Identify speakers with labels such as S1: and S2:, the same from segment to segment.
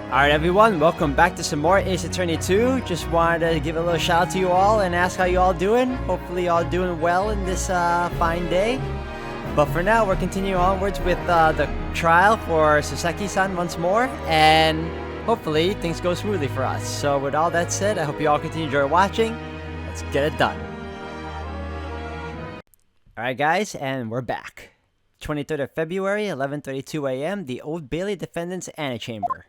S1: Alright everyone, welcome back to some more Ace Attorney 2. Just wanted to give a little shout out to you all and ask how you all doing. Hopefully you all doing well in this fine day. But for now, we're continuing onwards with the trial for Saseki-san once more, and hopefully things go smoothly for us. So with all that said, I hope you all continue to enjoy watching. Let's get it done. Alright guys, and we're back. 23rd of February, 11:32 a.m., the Old Bailey Defendant's Antechamber.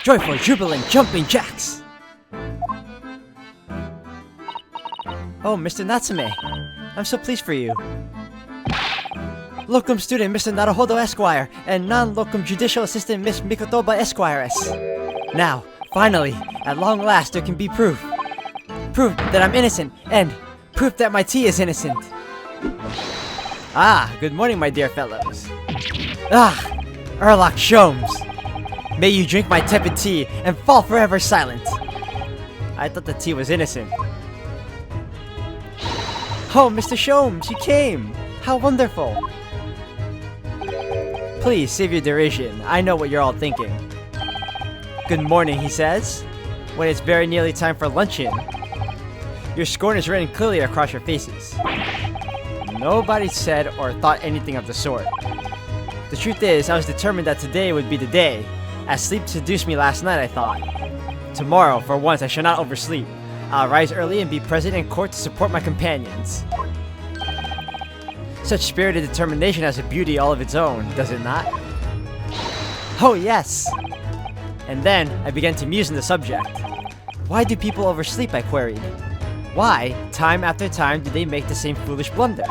S1: Joyful, jubilant, jumping jacks! Oh, Mr. Natsume, I'm so pleased for you. Locum student Mr. Naruhodo Esquire, and non-locum judicial assistant Miss Mikotoba Esquiress. Now, finally, at long last there can be proof. Proof that I'm innocent, and proof that my tea is innocent. Ah, good morning, my dear fellows. Ah, Erlock Sholmes. May you drink my tepid tea and fall forever silent. I thought the tea was innocent. Oh, Mr. Sholmes, you came! How wonderful! Please, save your derision. I know what you're all thinking. Good morning, he says, when it's very nearly time for luncheon. Your scorn is written clearly across your faces. Nobody said or thought anything of the sort. The truth is, I was determined that today would be the day. As sleep seduced me last night, I thought. Tomorrow, for once, I shall not oversleep. I'll rise early and be present in court to support my companions. Such spirited determination has a beauty all of its own, does it not? Oh yes! And then, I began to muse on the subject. Why do people oversleep, I queried. Why, time after time, do they make the same foolish blunder?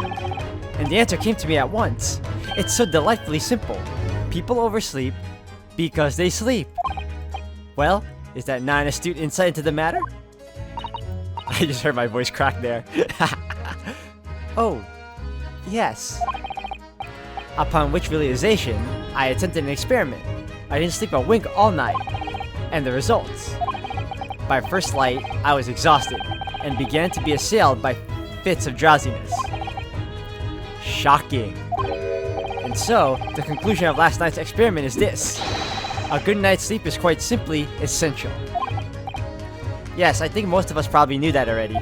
S1: And the answer came to me at once. It's so delightfully simple. People oversleep because they sleep. Well, is that not an astute insight into the matter? I just heard my voice crack there. Oh, yes. Upon which realization, I attempted an experiment. I didn't sleep a wink all night. And the results. By first light, I was exhausted, and began to be assailed by fits of drowsiness. Shocking. And so, the conclusion of last night's experiment is this. A good night's sleep is quite simply essential. Yes, I think most of us probably knew that already.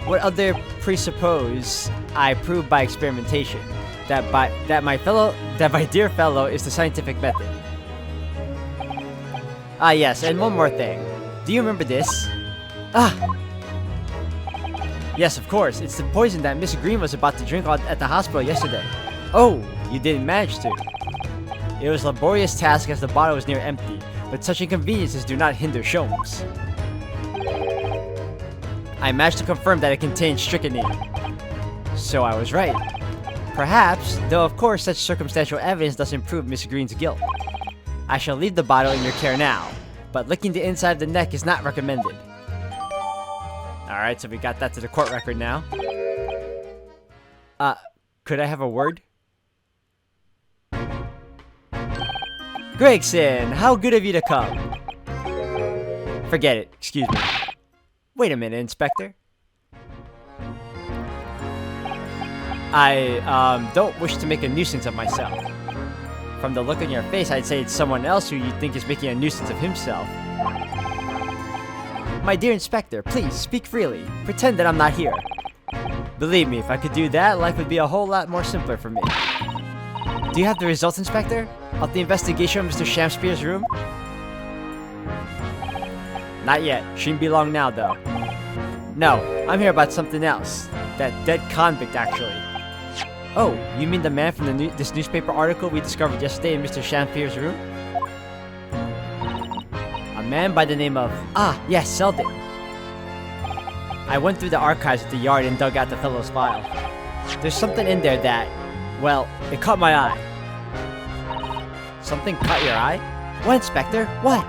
S1: What other presuppose I proved by experimentation? That my dear fellow is the scientific method. Ah yes, and one more thing. Do you remember this? Ah! Yes, of course, it's the poison that Miss Green was about to drink at the hospital yesterday. Oh, you didn't manage to. It was a laborious task as the bottle was near empty, but such inconveniences do not hinder Sholmes. I managed to confirm that it contained strychnine. So I was right. Perhaps, though of course such circumstantial evidence doesn't prove Miss Green's guilt. I shall leave the bottle in your care now, but licking the inside of the neck is not recommended. Alright, so we got that to the court record now. Could I have a word? Gregson, how good of you to come. Forget it, excuse me. Wait a minute, Inspector. I, don't wish to make a nuisance of myself. From the look on your face, I'd say it's someone else who you think is making a nuisance of himself. My dear Inspector, please, speak freely. Pretend that I'm not here. Believe me, if I could do that, life would be a whole lot more simpler for me. Do you have the results, Inspector? Of the investigation of Mr. Shamspeare's room? Not yet. Shouldn't be long now, though. No, I'm here about something else. That dead convict, actually. Oh, you mean the man from this newspaper article we discovered yesterday in Mr. Shamspeare's room? A man by the name of... Ah, yes, Selden. I went through the archives at the yard and dug out the fellow's file. There's something in there that... Well, it caught my eye. Something caught your eye? What, Inspector? What?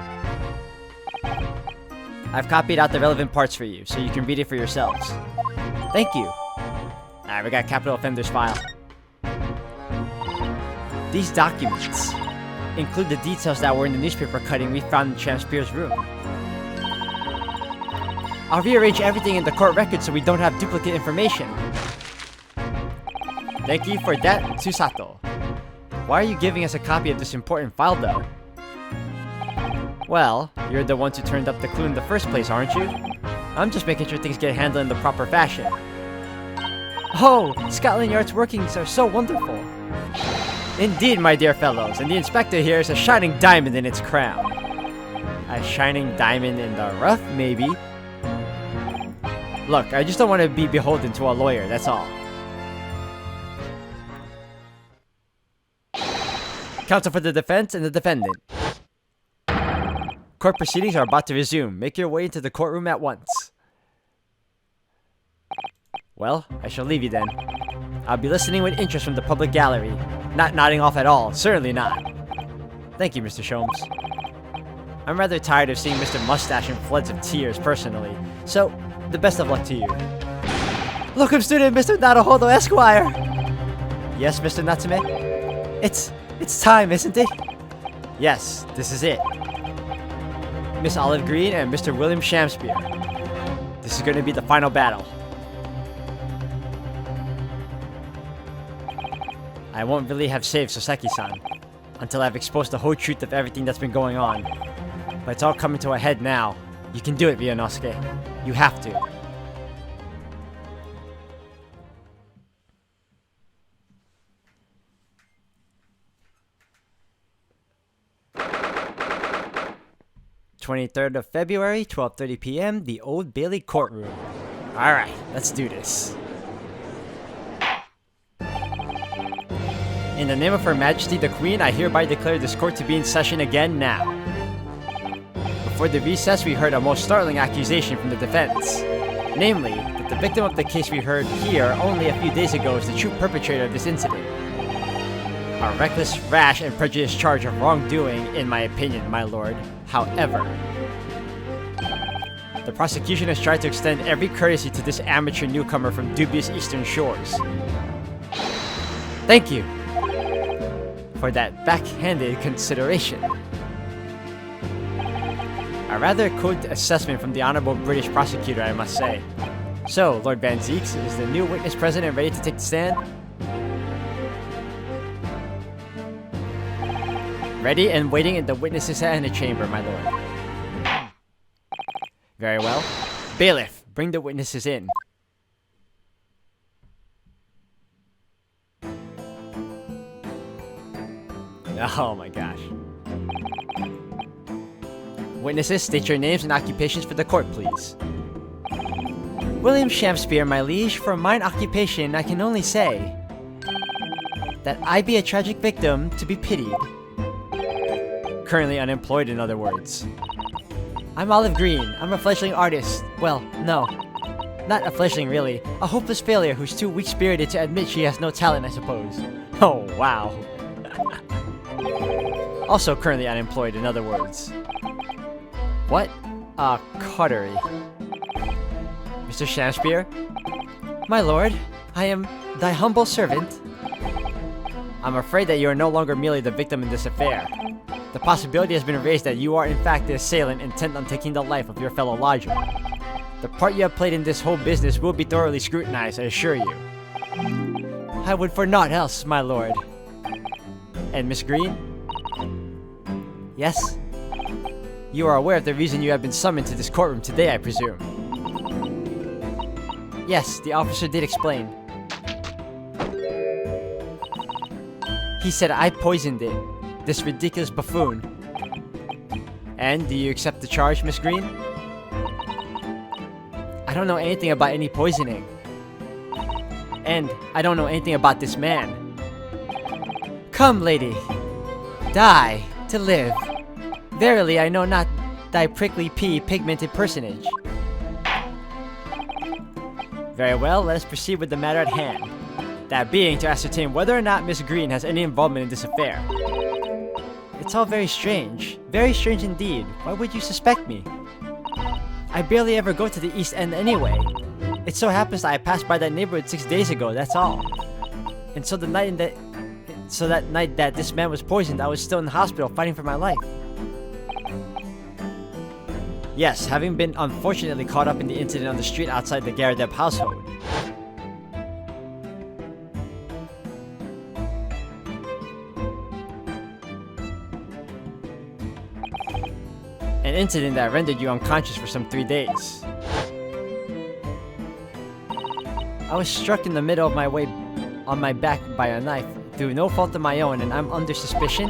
S1: I've copied out the relevant parts for you, so you can read it for yourselves. Thank you. Alright, we got Capital Offender's file. These documents include the details that were in the newspaper cutting we found in Shamspeare's room. I'll rearrange everything in the court record so we don't have duplicate information. Thank you for that, Tsusato. Why are you giving us a copy of this important file, though? Well, you're the ones who turned up the clue in the first place, aren't you? I'm just making sure things get handled in the proper fashion. Oh, Scotland Yard's workings are so wonderful. Indeed, my dear fellows, and the inspector here is a shining diamond in its crown. A shining diamond in the rough, maybe? Look, I just don't want to be beholden to a lawyer, that's all. Counsel for the defense and the defendant. Court proceedings are about to resume. Make your way into the courtroom at once. Well, I shall leave you then. I'll be listening with interest from the public gallery. Not nodding off at all, certainly not. Thank you, Mr. Sholmes. I'm rather tired of seeing Mr. Mustache in floods of tears personally, so the best of luck to you. Locum student, Mr. Naruhodo Esquire! Yes, Mr. Natsume? It's time, isn't it? Yes, this is it. Miss Olive Green and Mr. William Shamspeare. This is going to be the final battle. I won't really have saved Soseki-san until I've exposed the whole truth of everything that's been going on. But it's all coming to a head now. You can do it, Ryunosuke. You have to. (23rd of February, 12:30 p.m., the Old Bailey courtroom. Alright, let's do this. In the name of Her Majesty the Queen, I hereby declare this court to be in session again now. Before the recess, we heard a most startling accusation from the defense. Namely, that the victim of the case we heard here only a few days ago is the true perpetrator of this incident. A reckless, rash, and prejudiced charge of wrongdoing, in my opinion, my lord. However, the prosecution has tried to extend every courtesy to this amateur newcomer from dubious eastern shores. Thank you for that backhanded consideration. A rather code assessment from the Honorable British Prosecutor, I must say. So, Lord Van Zeeks, is the new witness present and ready to take the stand? Ready and waiting in the witnesses' antechamber, my lord. Very well. Bailiff, bring the witnesses in. Oh my gosh. Witnesses, state your names and occupations for the court, please. William Shamspeare, my liege. For mine occupation, I can only say that I be a tragic victim to be pitied. Currently unemployed, in other words. I'm Olive Green. I'm a fledgling artist. Well, no. Not a fledgling, really. A hopeless failure who's too weak-spirited to admit she has no talent, I suppose. Oh, wow. Also currently unemployed, in other words. What? A coterie. Mr. Shamspeare? My lord, I am thy humble servant. I'm afraid that you are no longer merely the victim in this affair. The possibility has been raised that you are in fact the assailant intent on taking the life of your fellow lodger. The part you have played in this whole business will be thoroughly scrutinized, I assure you. I would for naught else, my lord. And Miss Green? Yes? You are aware of the reason you have been summoned to this courtroom today, I presume? Yes, the officer did explain. He said I poisoned it. This ridiculous buffoon. And do you accept the charge, Miss Green? I don't know anything about any poisoning. And I don't know anything about this man. Come, lady. Die to live. Verily, I know not thy prickly pea pigmented personage. Very well, let us proceed with the matter at hand. That being to ascertain whether or not Miss Green has any involvement in this affair. It's all very strange. Very strange indeed. Why would you suspect me? I barely ever go to the East End anyway. It so happens that I passed by that neighborhood 6 days ago, that's all. And so that night that this man was poisoned, I was still in the hospital fighting for my life. Yes, having been unfortunately caught up in the incident on the street outside the Garadeb household. An incident that rendered you unconscious for some 3 days. I was struck in the middle of my way on my back by a knife through no fault of my own, and I'm under suspicion?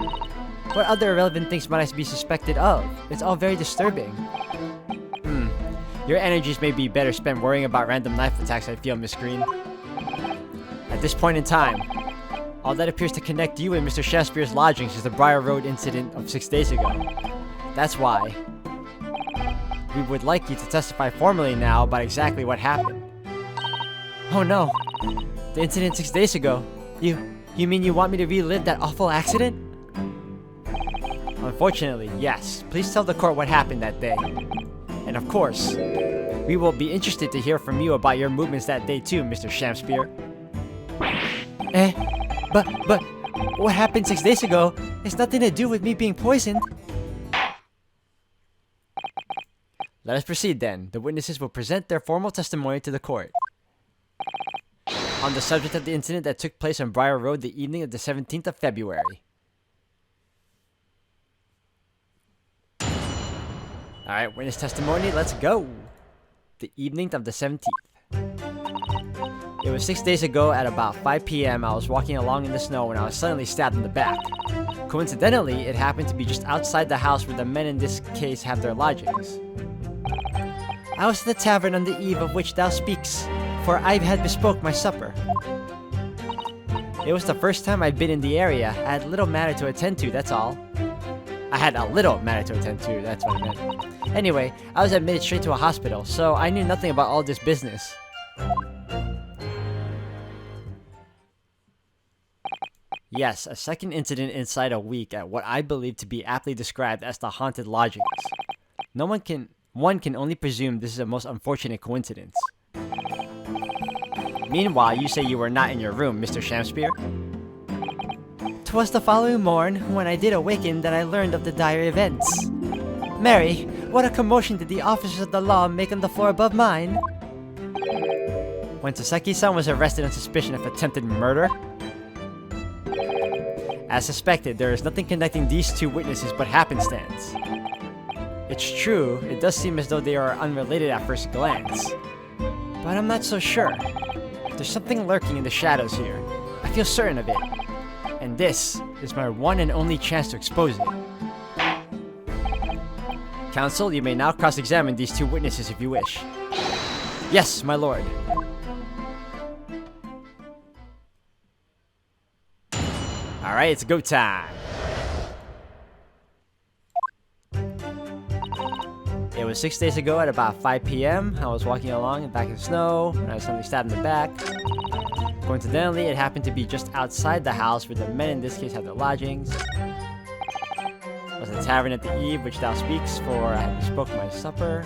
S1: What other irrelevant things might I be suspected of? It's all very disturbing. Your energies may be better spent worrying about random knife attacks, I feel, Miss Green. At this point in time, all that appears to connect you and Mr. Shakespeare's lodgings is the Briar Road incident of 6 days ago. That's why we would like you to testify formally now about exactly what happened. Oh no, the incident 6 days ago. You mean you want me to relive that awful accident? Unfortunately, yes. Please tell the court what happened that day. And of course, we will be interested to hear from you about your movements that day too, Mr. Shakespeare. But what happened 6 days ago has nothing to do with me being poisoned. Let us proceed then. The witnesses will present their formal testimony to the court on the subject of the incident that took place on Briar Road the evening of the 17th of February. Alright, witness testimony, let's go! The evening of the 17th. It was 6 days ago at about 5 p.m. I was walking along in the snow when I was suddenly stabbed in the back. Coincidentally, it happened to be just outside the house where the men in this case have their lodgings. I was at the tavern on the eve of which thou speaks, for I had bespoke my supper. It was the first time I'd been in the area. I had little matter to attend to, that's all. I had a little matter to attend to, that's what I meant. Anyway, I was admitted straight to a hospital, so I knew nothing about all this business. Yes, a second incident inside a week at what I believe to be aptly described as the haunted lodgings. One can only presume this is a most unfortunate coincidence. Meanwhile, you say you were not in your room, Mr. Shakespeare? 'Twas the following morn, when I did awaken, that I learned of the dire events. Mary, what a commotion did the officers of the law make on the floor above mine! When Saseki-san was arrested on suspicion of attempted murder? As suspected, there is nothing connecting these two witnesses but happenstance. It's true, it does seem as though they are unrelated at first glance. But I'm not so sure. There's something lurking in the shadows here. I feel certain of it. And this is my one and only chance to expose it. Counsel, you may now cross-examine these two witnesses if you wish. Yes, my lord. Alright, it's go time. It was 6 days ago at about 5 p.m. I was walking along in the back of the snow when I was suddenly stabbed in the back. Coincidentally, it happened to be just outside the house where the men in this case had their lodgings. I was at the tavern at the eve which thou speaks, for I had bespoke my supper.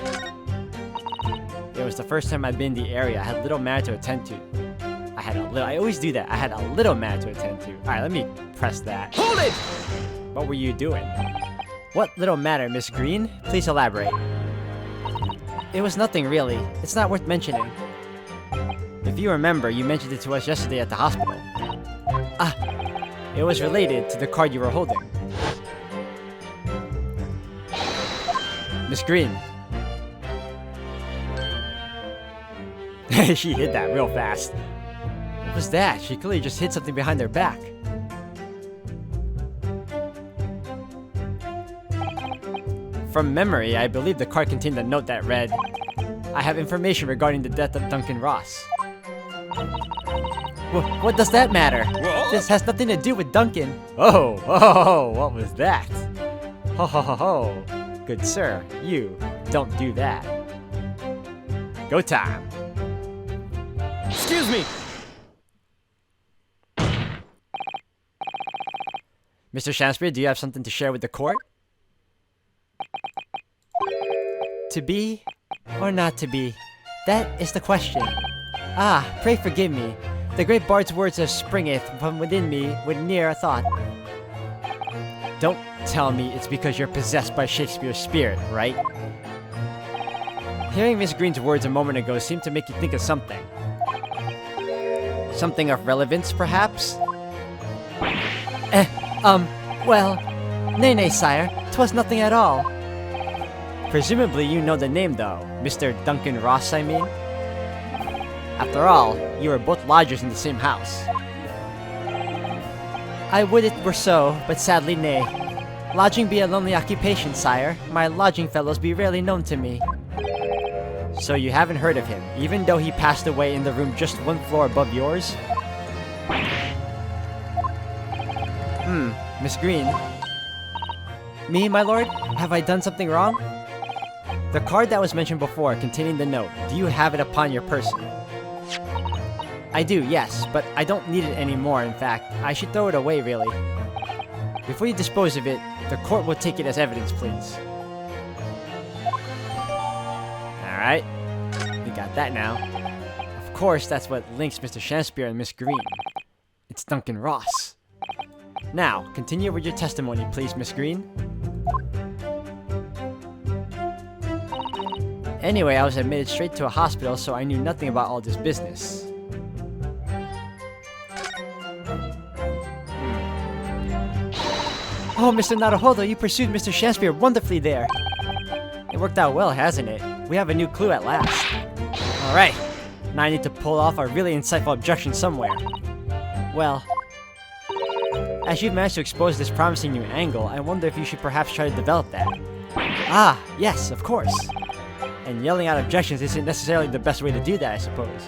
S1: It was the first time I'd been in the area. I had little matter to attend to. I always do that. I had a little matter to attend to. Alright, let me press that. Hold it! What were you doing? What little matter, Miss Green? Please elaborate. It was nothing, really. It's not worth mentioning. If you remember, you mentioned it to us yesterday at the hospital. Ah, it was related to the card you were holding. Miss Green. She hid that real fast. What was that? She clearly just hid something behind their back. From memory, I believe the card contained a note that read, I have information regarding the death of Duncan Ross. What does that matter? What? This has nothing to do with Duncan. Oh, what was that? Ho. Good sir, you don't do that. Go time. Excuse me! Mr. Shakespeare, do you have something to share with the court? To be or not to be? That is the question. Ah, pray forgive me. The great bard's words have springeth from within me with near a thought. Don't tell me it's because you're possessed by Shakespeare's spirit, right? Hearing Miss Green's words a moment ago seemed to make you think of something. Something of relevance, perhaps? Well, nay, sire, 'twas nothing at all. Presumably you know the name though, Mr. Duncan Ross, I mean. After all, you are both lodgers in the same house. I would it were so, but sadly nay. Lodging be a lonely occupation, sire. My lodging fellows be rarely known to me. So you haven't heard of him, even though he passed away in the room just one floor above yours? Miss Green. Me, my lord? Have I done something wrong? The card that was mentioned before, containing the note, do you have it upon your person? I do, yes, but I don't need it anymore, in fact. I should throw it away, really. Before you dispose of it, the court will take it as evidence, please. Alright, we got that now. Of course, that's what links Mr. Shakespeare and Miss Green. It's Duncan Ross. Now, continue with your testimony, please, Miss Green. Anyway, I was admitted straight to a hospital, so I knew nothing about all this business. Oh, Mr. Naruhodo, you pursued Mr. Shakespeare wonderfully there. It worked out well, hasn't it? We have a new clue at last. Alright, now I need to pull off a really insightful objection somewhere. Well, as you've managed to expose this promising new angle, I wonder if you should perhaps try to develop that. Ah, yes, of course. And yelling out objections isn't necessarily the best way to do that, I suppose.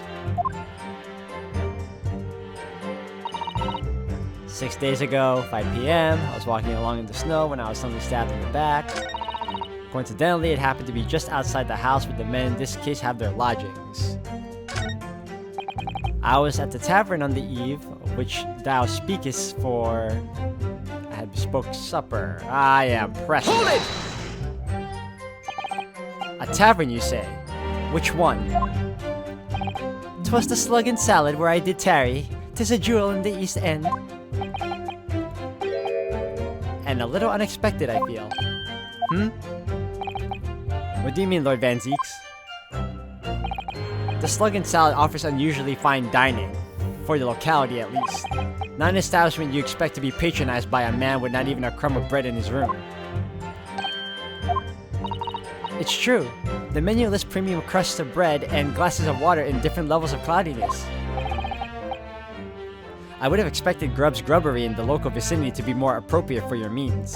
S1: 6 days ago, 5 p.m., I was walking along in the snow when I was suddenly stabbed in the back. Coincidentally, it happened to be just outside the house where the men in this case have their lodgings. I was at the tavern on the eve, which thou speakest for... I had bespoke supper. I am pressed. Hold it! A tavern, you say? Which one? 'Twas the Slug and Salad where I did tarry. 'Tis a jewel in the East End. And a little unexpected, I feel. What do you mean, Lord Van Zeeks? The Slug and Salad offers unusually fine dining, for the locality at least. Not an establishment you expect to be patronized by a man with not even a crumb of bread in his room. It's true. The menu lists premium crusts of bread and glasses of water in different levels of cloudiness. I would have expected Grub's Grubbery in the local vicinity to be more appropriate for your means.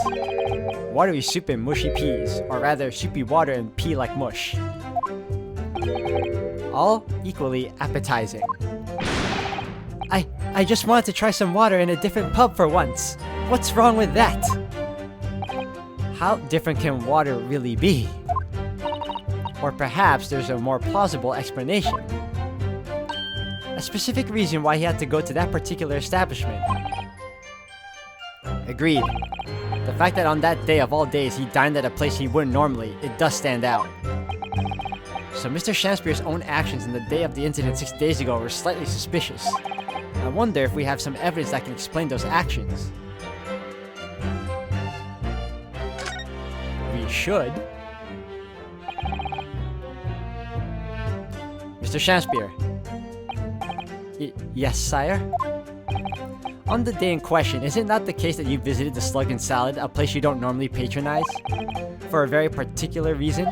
S1: Watery soup and mushy peas, or rather soupy water and pea like mush. All equally appetizing. I just wanted to try some water in a different pub for once. What's wrong with that? How different can water really be? Or perhaps there's a more plausible explanation. A specific reason why he had to go to that particular establishment. Agreed. The fact that on that day of all days he dined at a place he wouldn't normally, it does stand out. So Mr. Shakespeare's own actions in the day of the incident 6 days ago were slightly suspicious. I wonder if we have some evidence that can explain those actions. We should. Mr. Shakespeare. Yes, sire? On the day in question, is it not the case that you visited the Slug and Salad, a place you don't normally patronize? For a very particular reason?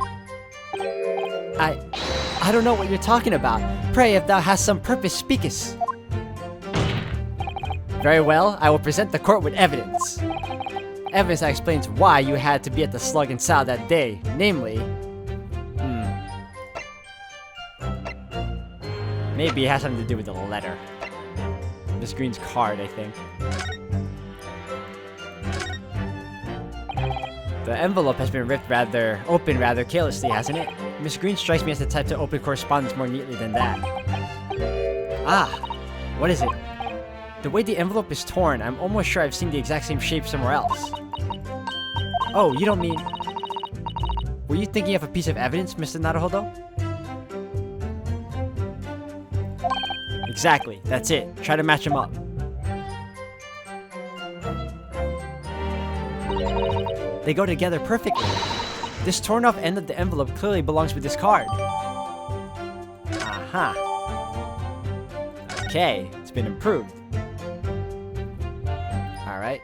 S1: I don't know what you're talking about. Pray, if thou hast some purpose, speakest. Very well, I will present the court with evidence. Evidence that explains why you had to be at the Slug and Salad that day, namely... Maybe it has something to do with the letter. Miss Green's card, I think. The envelope has been ripped open rather carelessly, hasn't it? Miss Green strikes me as the type to open correspondence more neatly than that. Ah! What is it? The way the envelope is torn, I'm almost sure I've seen the exact same shape somewhere else. Oh, you don't mean... Were you thinking of a piece of evidence, Mr. Naruhodo? Exactly, that's it. Try to match them up. They go together perfectly. This torn off end of the envelope clearly belongs with this card. Aha. Okay, it's been improved. Alright.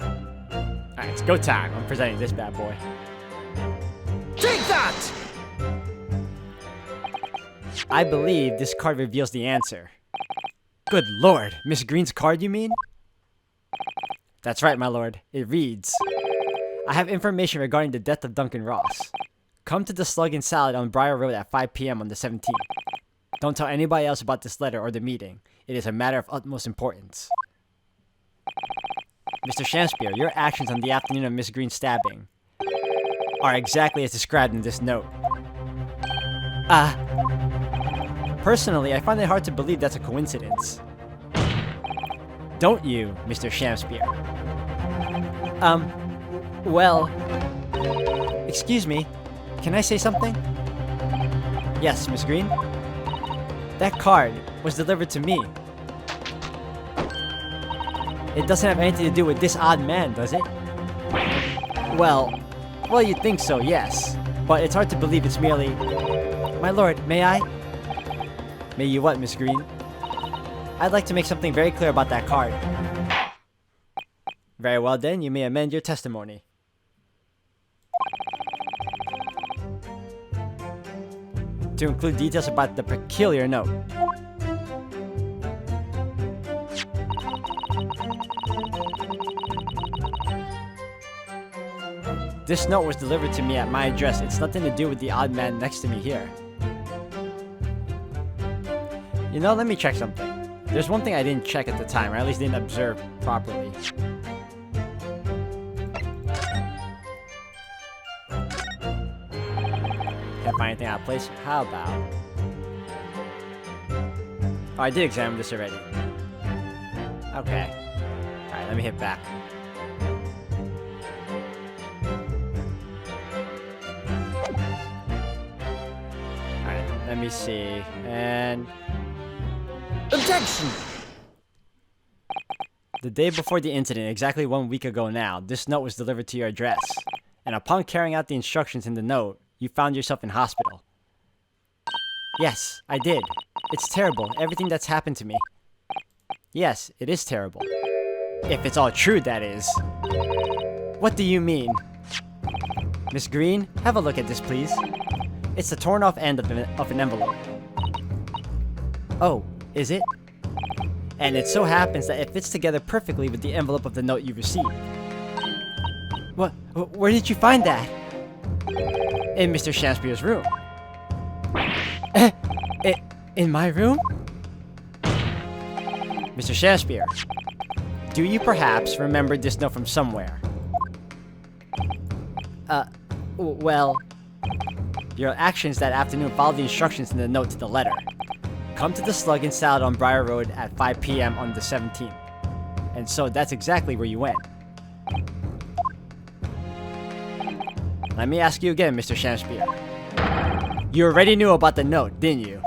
S1: Alright, it's go time. I'm presenting this bad boy.
S2: Take that!
S1: I believe this card reveals the answer. Good lord, Miss Green's card, you mean? That's right, my lord. It reads, I have information regarding the death of Duncan Ross. Come to the Slug and Salad on Briar Road at 5 p.m. on the 17th. Don't tell anybody else about this letter or the meeting. It is a matter of utmost importance. Mr. Shakespeare, your actions on the afternoon of Miss Green's stabbing are exactly as described in this note. Personally, I find it hard to believe that's a coincidence. Don't you, Mr. Shakespeare? Well... Excuse me, can I say something? Yes, Miss Green? That card was delivered to me. It doesn't have anything to do with this odd man, does it? Well, you'd think so, yes. But it's hard to believe it's merely... My lord, may I? May you what, Miss Green? I'd like to make something very clear about that card. Very well then, you may amend your testimony. To include details about the peculiar note. This note was delivered to me at my address. It's nothing to do with the odd man next to me here. You know, let me check something. There's one thing I didn't check at the time, or at least didn't observe properly. Can't find anything out of place. How about... Oh, I did examine this already. Okay. Alright, let me hit back. Alright, let me see. And... Objection! The day before the incident, exactly 1 week ago now, this note was delivered to your address. And upon carrying out the instructions in the note, you found yourself in hospital. Yes, I did. It's terrible, everything that's happened to me. Yes, it is terrible. If it's all true, that is. What do you mean? Miss Green, have a look at this, please. It's the torn off end of an envelope. Oh, is it? And it so happens that it fits together perfectly with the envelope of the note you received. What? Where did you find that? In Mr. Shakespeare's room. In my room? Mr. Shakespeare, do you perhaps remember this note from somewhere? Well... Your actions that afternoon followed the instructions in the note to the letter. Come to the Slug and Salad on Briar Road at 5 p.m. on the 17th. And so that's exactly where you went. Let me ask you again, Mr. Shakespeare. You already knew about the note, didn't you?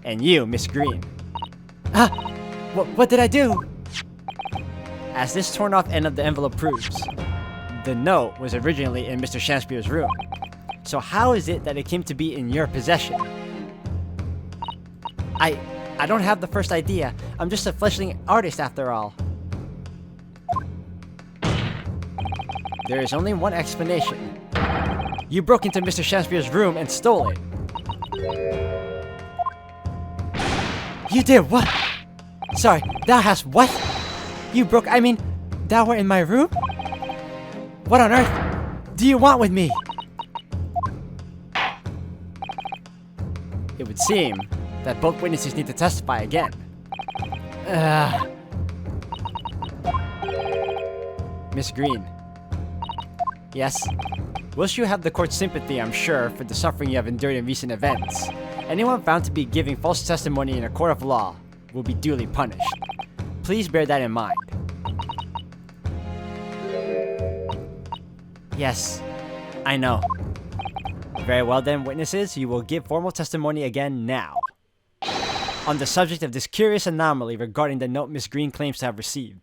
S1: And you, Miss Green. What did I do? As this torn off end of the envelope proves, the note was originally in Mr. Shakespeare's room. So how is it that it came to be in your possession? I don't have the first idea. I'm just a fledgling artist after all. There is only one explanation. You broke into Mr. Shakespeare's room and stole it. You did what? Sorry, thou hast what? You broke, thou were in my room? What on earth do you want with me? It would seem that both witnesses need to testify again. Miss Green. Yes? Wish you have the court's sympathy, I'm sure, for the suffering you have endured in recent events. Anyone found to be giving false testimony in a court of law will be duly punished. Please bear that in mind. Yes, I know. Very well then, witnesses, you will give formal testimony again now. On the subject of this curious anomaly regarding the note Miss Green claims to have received.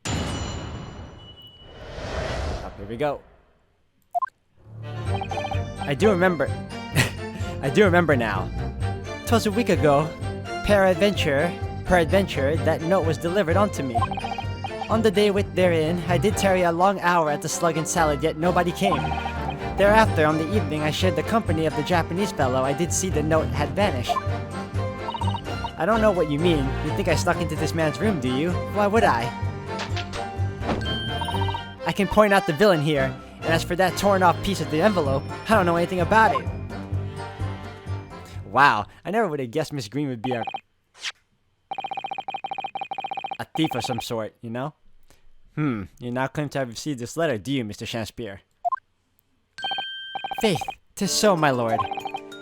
S1: Here we go. I do remember. I do remember now. 'Twas a week ago. Peradventure, that note was delivered unto me. On the day therein, I did tarry a long hour at the Slug and Salad, yet nobody came. Thereafter, on the evening I shared the company of the Japanese fellow, I did see the note had vanished. I don't know what you mean. You think I snuck into this man's room, do you? Why would I? I can point out the villain here, and as for that torn off piece of the envelope, I don't know anything about it. Wow, I never would have guessed Miss Green would be a thief of some sort, you know? You now claim to have received this letter, do you, Mr. Shakespeare? Faith, 'tis so, my lord,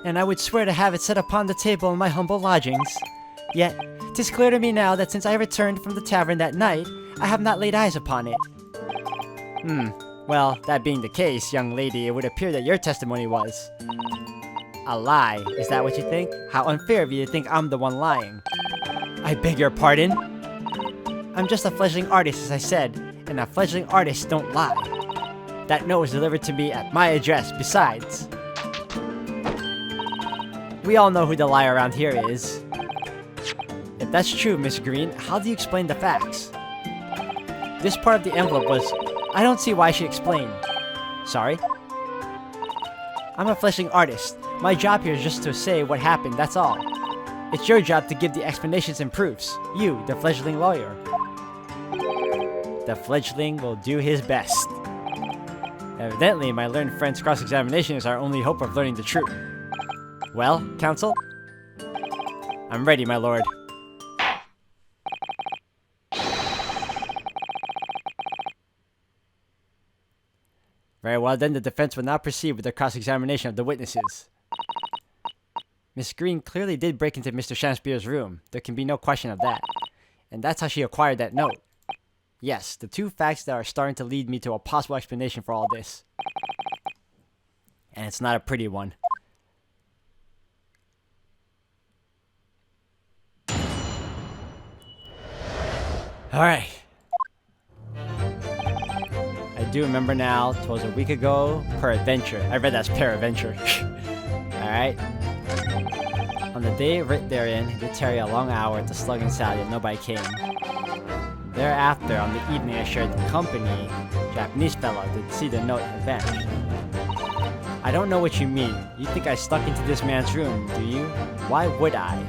S1: and I would swear to have it set upon the table in my humble lodgings. Yet, 'tis clear to me now that since I returned from the tavern that night, I have not laid eyes upon it. Well, that being the case, young lady, it would appear that your testimony was a lie. Is that what you think? How unfair of you to think I'm the one lying. I beg your pardon? I'm just a fledgling artist, as I said, and a fledgling artist don't lie. That note was delivered to me at my address, besides. We all know who the liar around here is. If that's true, Miss Green, how do you explain the facts? This part of the envelope was... I don't see why she explained. Sorry? I'm a fledgling artist. My job here is just to say what happened, that's all. It's your job to give the explanations and proofs. You, the fledgling lawyer. The fledgling will do his best. Evidently, my learned friend's cross-examination is our only hope of learning the truth. Well, counsel? I'm ready, my lord. Very well, then the defense will now proceed with the cross-examination of the witnesses. Miss Green clearly did break into Mr. Shakespeare's room. There can be no question of that. And that's how she acquired that note. Yes, the two facts that are starting to lead me to a possible explanation for all this. And it's not a pretty one. Alright. I do remember now, 'twas a week ago, peradventure. I read that's peradventure. Alright. On the day writ therein, he did tarry a long hour at the Slug and Salad, yet nobody came. Thereafter, on the evening I shared the company, Japanese fellow, to see the note had vanished. I don't know what you mean. You think I stuck into this man's room, do you? Why would I?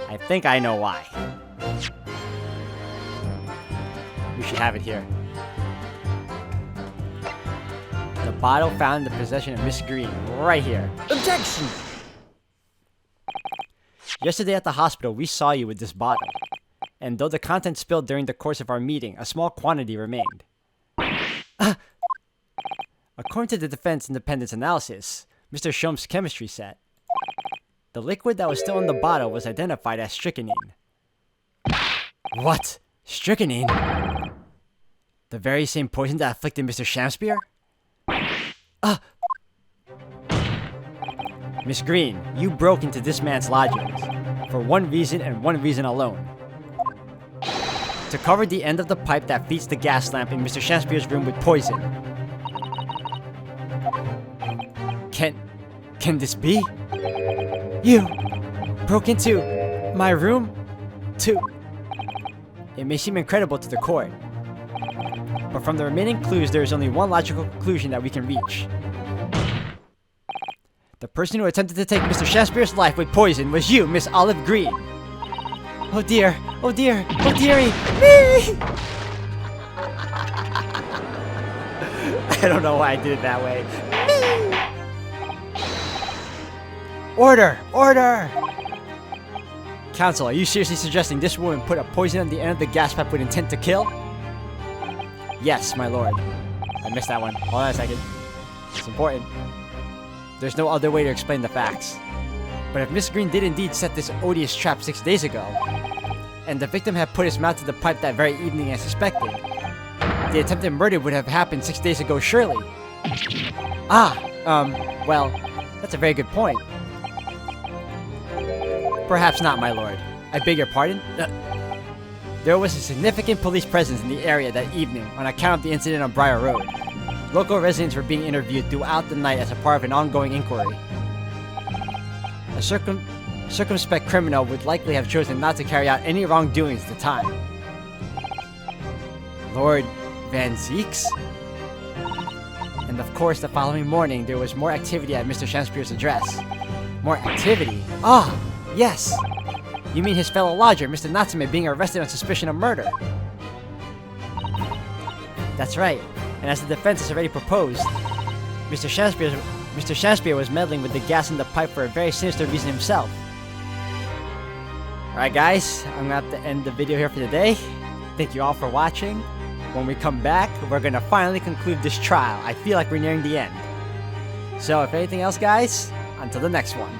S1: I think I know why. We should have it here. The bottle found in the possession of Miss Green, right here. Objection! Yesterday at the hospital, we saw you with this bottle. And though the contents spilled during the course of our meeting, a small quantity remained. According to the defense independence analysis, Mr. Shum's chemistry set, the liquid that was still in the bottle was identified as strychnine. What? Strychnine? The very same poison that afflicted Mr. Shakespeare? Miss Green, you broke into this man's lodgings for one reason and one reason alone. To cover the end of the pipe that feeds the gas lamp in Mr. Shakespeare's room with poison. Can this be? You broke into my room to... It may seem incredible to the court, but from the remaining clues there is only one logical conclusion that we can reach. The person who attempted to take Mr. Shakespeare's life with poison was you, Miss Olive Green. Oh dear, oh dear, oh dearie, me! I don't know why I did it that way. Me! Order! Order! Counsel, are you seriously suggesting this woman put a poison on the end of the gas pipe with intent to kill? Yes, my lord. I missed that one. Hold on a second. It's important. There's no other way to explain the facts. But if Miss Green did indeed set this odious trap 6 days ago, and the victim had put his mouth to the pipe that very evening as suspected, the attempted murder would have happened 6 days ago surely. Well, that's a very good point. Perhaps not, my lord. I beg your pardon? There was a significant police presence in the area that evening on account of the incident on Briar Road. Local residents were being interviewed throughout the night as a part of an ongoing inquiry. A circumspect criminal would likely have chosen not to carry out any wrongdoings at the time. Lord Van Zeeks? And of course, the following morning, there was more activity at Mr. Shakespeare's address. More activity? Ah, yes! You mean his fellow lodger, Mr. Natsume, being arrested on suspicion of murder? That's right, and as the defense has already proposed, Mr. Shakespeare was meddling with the gas in the pipe for a very sinister reason himself. Alright guys, I'm gonna have to end the video here for today. Thank you all for watching. When we come back, we're gonna finally conclude this trial. I feel like we're nearing the end. So if anything else guys, until the next one.